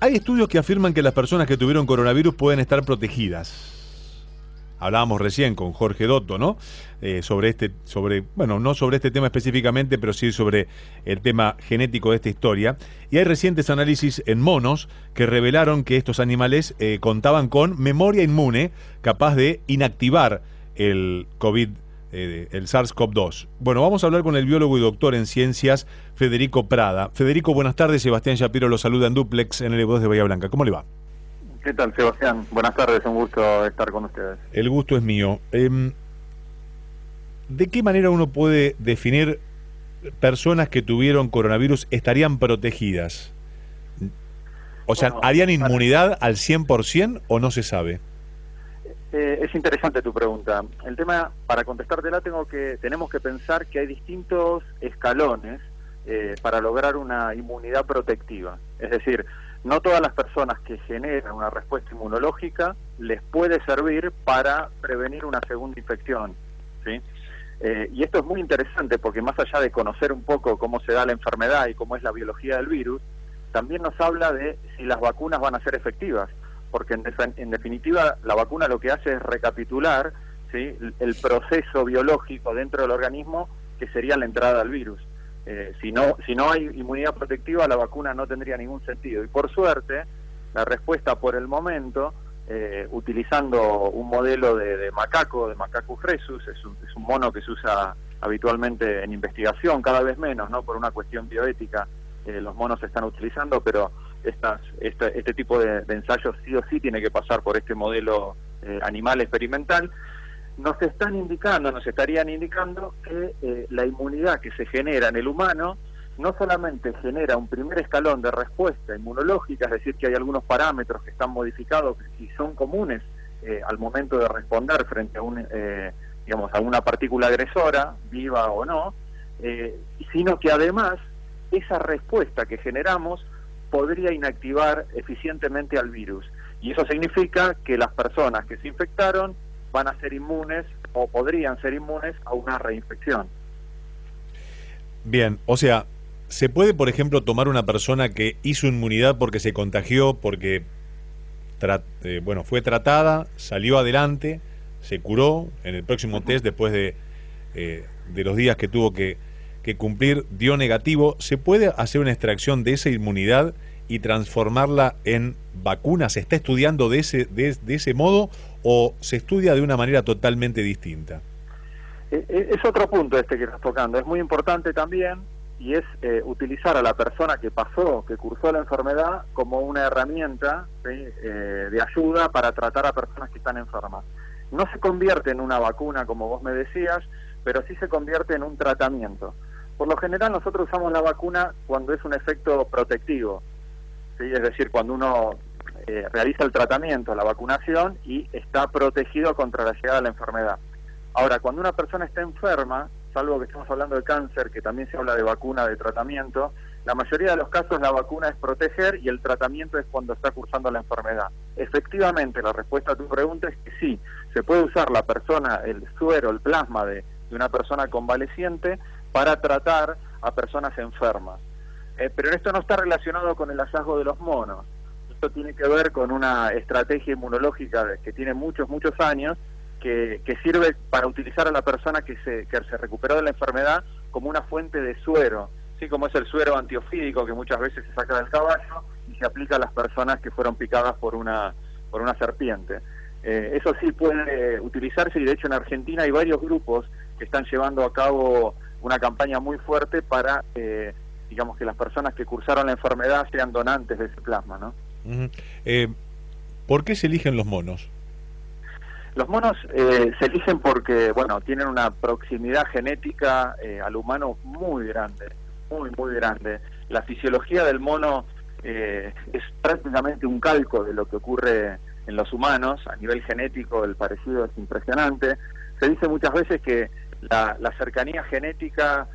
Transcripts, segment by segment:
Hay estudios que afirman que las personas que tuvieron coronavirus pueden estar protegidas. Hablábamos recién con Jorge Dotto, ¿no? Bueno, no sobre este tema específicamente, pero sí sobre el tema genético de esta historia. Y hay recientes análisis en monos que revelaron que estos animales contaban con memoria inmune capaz de inactivar el COVID, el SARS-CoV-2. Bueno, vamos a hablar con el biólogo y doctor en ciencias, Federico Prada. Federico, buenas tardes. Sebastián Shapiro lo saluda en Duplex en el Voz de Bahía Blanca. ¿Cómo le va? ¿Qué tal, Sebastián? Buenas tardes, un gusto estar con ustedes. El gusto es mío. ¿De qué manera uno puede definir personas que tuvieron coronavirus estarían protegidas? O sea, Bueno, ¿harían inmunidad al 100% o no se sabe? Es interesante tu pregunta. El tema, para contestártela, tenemos que pensar que hay distintos escalones para lograr una inmunidad protectiva. Es decir, no todas las personas que generan una respuesta inmunológica les puede servir para prevenir una segunda infección, ¿sí? Y esto es muy interesante porque más allá de conocer un poco cómo se da la enfermedad y cómo es la biología del virus, también nos habla de si las vacunas van a ser efectivas, porque en definitiva la vacuna lo que hace es recapitular, ¿sí?, el proceso biológico dentro del organismo que sería la entrada al virus. Si no hay inmunidad protectiva, la vacuna no tendría ningún sentido. Y por suerte, la respuesta por el momento, utilizando un modelo de Macacus rhesus, es un mono que se usa habitualmente en investigación, cada vez menos, ¿no?, por una cuestión bioética, los monos se están utilizando, pero este tipo de ensayos sí o sí tiene que pasar por este modelo animal experimental. Nos estarían indicando que la inmunidad que se genera en el humano no solamente genera un primer escalón de respuesta inmunológica, es decir, que hay algunos parámetros que están modificados y son comunes al momento de responder frente a a una partícula agresora, viva o no, sino que además esa respuesta que generamos podría inactivar eficientemente al virus. Y eso significa que las personas que se infectaron van a ser inmunes o podrían ser inmunes a una reinfección. Bien, o sea, ¿se puede, por ejemplo, tomar una persona que hizo inmunidad porque se contagió, porque fue tratada, salió adelante, se curó en el próximo test después de los días que tuvo que cumplir, dio negativo? ¿Se puede hacer una extracción de esa inmunidad y transformarla en vacuna? ¿Se está estudiando de ese modo o se estudia de una manera totalmente distinta? Es otro punto que estás tocando, es muy importante también, y es utilizar a la persona que cursó la enfermedad como una herramienta, ¿sí?, de ayuda para tratar a personas que están enfermas. No se convierte en una vacuna, como vos me decías, pero sí se convierte en un tratamiento. Por lo general nosotros usamos la vacuna cuando es un efecto protectivo, ¿sí?, es decir, cuando uno realiza el tratamiento, la vacunación, y está protegido contra la llegada de la enfermedad. Ahora, cuando una persona está enferma, salvo que estamos hablando de cáncer, que también se habla de vacuna, de tratamiento, la mayoría de los casos la vacuna es proteger y el tratamiento es cuando está cursando la enfermedad. Efectivamente, la respuesta a tu pregunta es que sí, se puede usar la persona, el suero, el plasma de una persona convaleciente para tratar a personas enfermas. Pero esto no está relacionado con el hallazgo de los monos. Esto tiene que ver con una estrategia inmunológica que tiene muchos años, que sirve para utilizar a la persona que se recuperó de la enfermedad como una fuente de suero, ¿sí?, como es el suero antiofídico que muchas veces se saca del caballo y se aplica a las personas que fueron picadas por una serpiente. Eso sí puede utilizarse, y de hecho en Argentina hay varios grupos que están llevando a cabo una campaña muy fuerte para que las personas que cursaron la enfermedad sean donantes de ese plasma, ¿no? ¿Por qué se eligen los monos? Los monos se eligen porque, tienen una proximidad genética al humano muy grande, muy grande. La fisiología del mono es prácticamente un calco de lo que ocurre en los humanos. A nivel genético el parecido es impresionante. Se dice muchas veces que la cercanía genética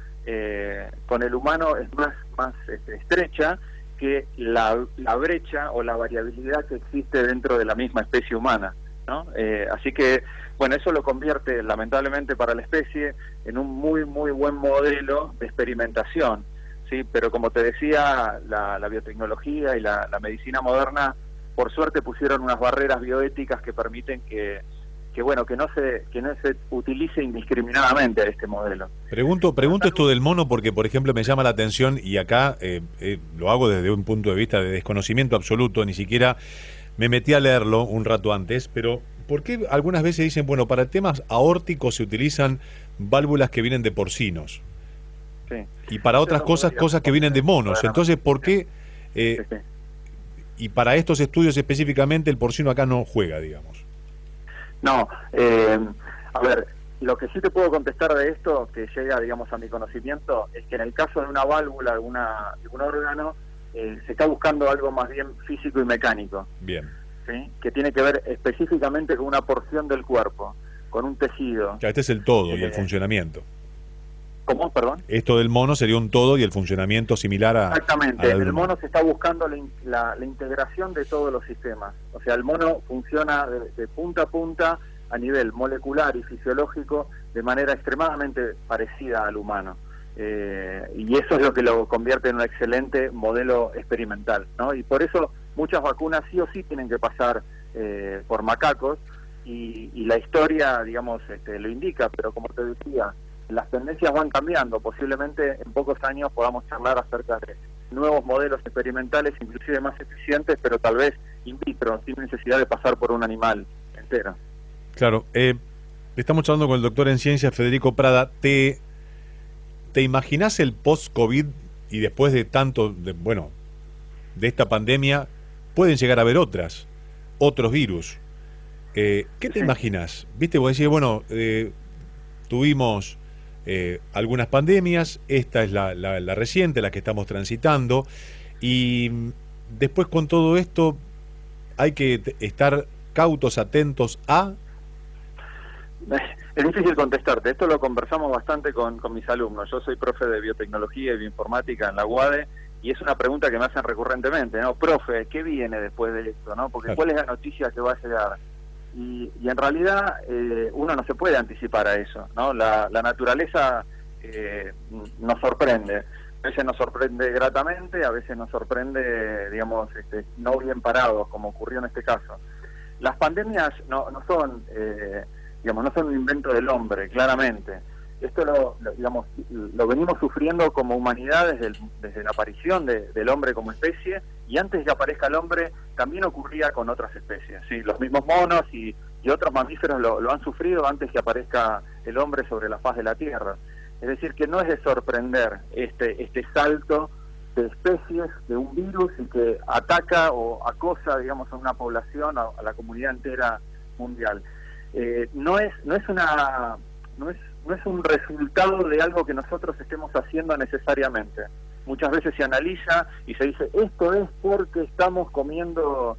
con el humano es más estrecha que la brecha o la variabilidad que existe dentro de la misma especie humana, ¿no? Así que, eso lo convierte, lamentablemente para la especie, en un muy buen modelo de experimentación. ¿sí? Pero como te decía, la biotecnología y la medicina moderna, por suerte pusieron unas barreras bioéticas que permiten que no se utilice indiscriminadamente a este modelo. Pregunto esto del mono porque, por ejemplo, me llama la atención y acá lo hago desde un punto de vista de desconocimiento absoluto, ni siquiera me metí a leerlo un rato antes, pero ¿por qué algunas veces dicen, bueno, para temas aórticos se utilizan válvulas que vienen de porcinos? Sí. Y para otras cosas que vienen de monos. Entonces, ¿por qué? Sí. Y para estos estudios específicamente el porcino acá no juega, digamos. No, a ver, lo que sí te puedo contestar de esto, que llega, digamos, a mi conocimiento, es que en el caso de una válvula, de un órgano, se está buscando algo más bien físico y mecánico. Bien. ¿Sí? Que tiene que ver específicamente con una porción del cuerpo, con un tejido. Este es el todo y el funcionamiento. ¿Cómo? Perdón. Esto del mono sería un todo y el funcionamiento similar a... Exactamente, en el mono se está buscando la integración de todos los sistemas. O sea, el mono funciona de punta a punta a nivel molecular y fisiológico de manera extremadamente parecida al humano. Y eso es lo que lo convierte en un excelente modelo experimental, ¿no? Y por eso muchas vacunas sí o sí tienen que pasar por macacos y la historia, digamos, lo indica, pero como te decía, las tendencias van cambiando. Posiblemente en pocos años podamos charlar acerca de nuevos modelos experimentales, inclusive más eficientes, pero tal vez in vitro, sin necesidad de pasar por un animal entero. Claro. Estamos hablando con el doctor en ciencias, Federico Prada. ¿Te imaginás el post-COVID y después de tanto, de esta pandemia, pueden llegar a haber otros virus? ¿Qué te imaginás? ¿Viste? Vos decís, tuvimos algunas pandemias, esta es la reciente, la que estamos transitando, y después con todo esto hay que estar cautos, atentos a... Es difícil contestarte, esto lo conversamos bastante con mis alumnos. Yo soy profe de biotecnología y bioinformática en la UADE, y es una pregunta que me hacen recurrentemente, ¿no? Profe, ¿qué viene después de esto, no? Porque ¿cuál es la noticia que va a llegar? Y en realidad uno no se puede anticipar a eso, ¿no? La naturaleza nos sorprende. A veces nos sorprende gratamente, a veces nos sorprende, digamos, no bien parados, como ocurrió en este caso. Las pandemias no son, no son un invento del hombre, claramente. Esto lo venimos sufriendo como humanidad desde la aparición del hombre como especie, y antes de que aparezca el hombre también ocurría con otras especies, ¿sí? Los mismos monos y otros mamíferos lo han sufrido antes que aparezca el hombre sobre la faz de la Tierra. Es decir, que no es de sorprender este salto de especies, de un virus, y que ataca o acosa, digamos, a una población, a la comunidad entera mundial. No es un resultado de algo que nosotros estemos haciendo necesariamente. Muchas veces se analiza y se dice, esto es porque estamos comiendo,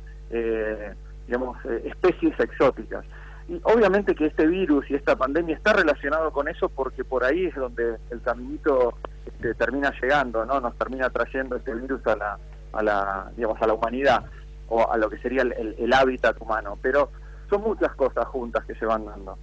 especies exóticas. Y obviamente que este virus y esta pandemia está relacionado con eso, porque por ahí es donde el caminito termina llegando, ¿no? Nos termina trayendo este virus a la humanidad, o a lo que sería el hábitat humano. Pero son muchas cosas juntas que se van dando.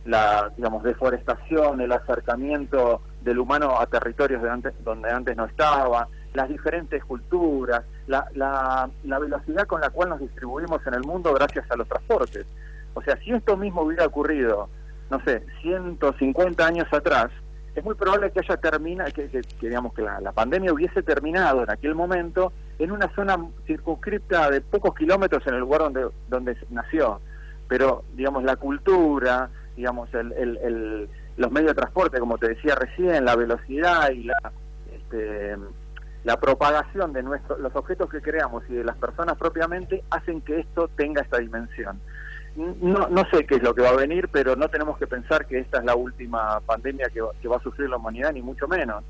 La deforestación, el acercamiento del humano a territorios donde antes no estaba, las diferentes culturas, la velocidad con la cual nos distribuimos en el mundo gracias a los transportes. O sea, si esto mismo hubiera ocurrido, 150 años atrás, es muy probable que la pandemia hubiese terminado en aquel momento en una zona circunscripta de pocos kilómetros en el lugar donde nació. Pero, la cultura, los medios de transporte, como te decía recién, la velocidad y la propagación de los objetos que creamos y de las personas propiamente, hacen que esto tenga esta dimensión. No sé qué es lo que va a venir, pero no tenemos que pensar que esta es la última pandemia que va a sufrir la humanidad, ni mucho menos.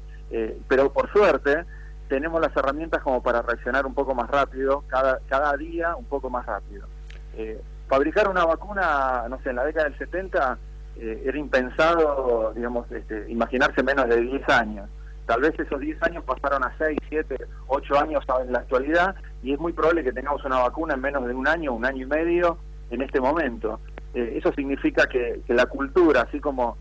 Pero por suerte tenemos las herramientas como para reaccionar un poco más rápido, cada día un poco más rápido. Fabricar una vacuna, en la década del 70 era impensado, imaginarse menos de 10 años. Tal vez esos 10 años pasaron a 6, 7, 8 años en la actualidad, y es muy probable que tengamos una vacuna en menos de un año y medio en este momento. Eso significa que la cultura, así como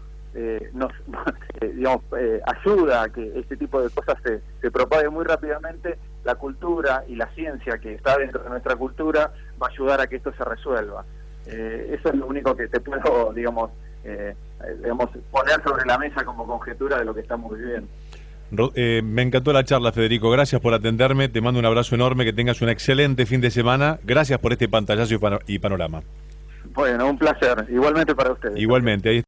ayuda a que este tipo de cosas se propague muy rápidamente, la cultura y la ciencia que está dentro de nuestra cultura va a ayudar a que esto se resuelva. Eso es lo único que te puedo, poner sobre la mesa como conjetura de lo que estamos viviendo. Me encantó la charla, Federico. Gracias por atenderme. Te mando un abrazo enorme. Que tengas un excelente fin de semana. Gracias por este pantallazo y panorama. Bueno, un placer. Igualmente para ustedes. Igualmente. Ahí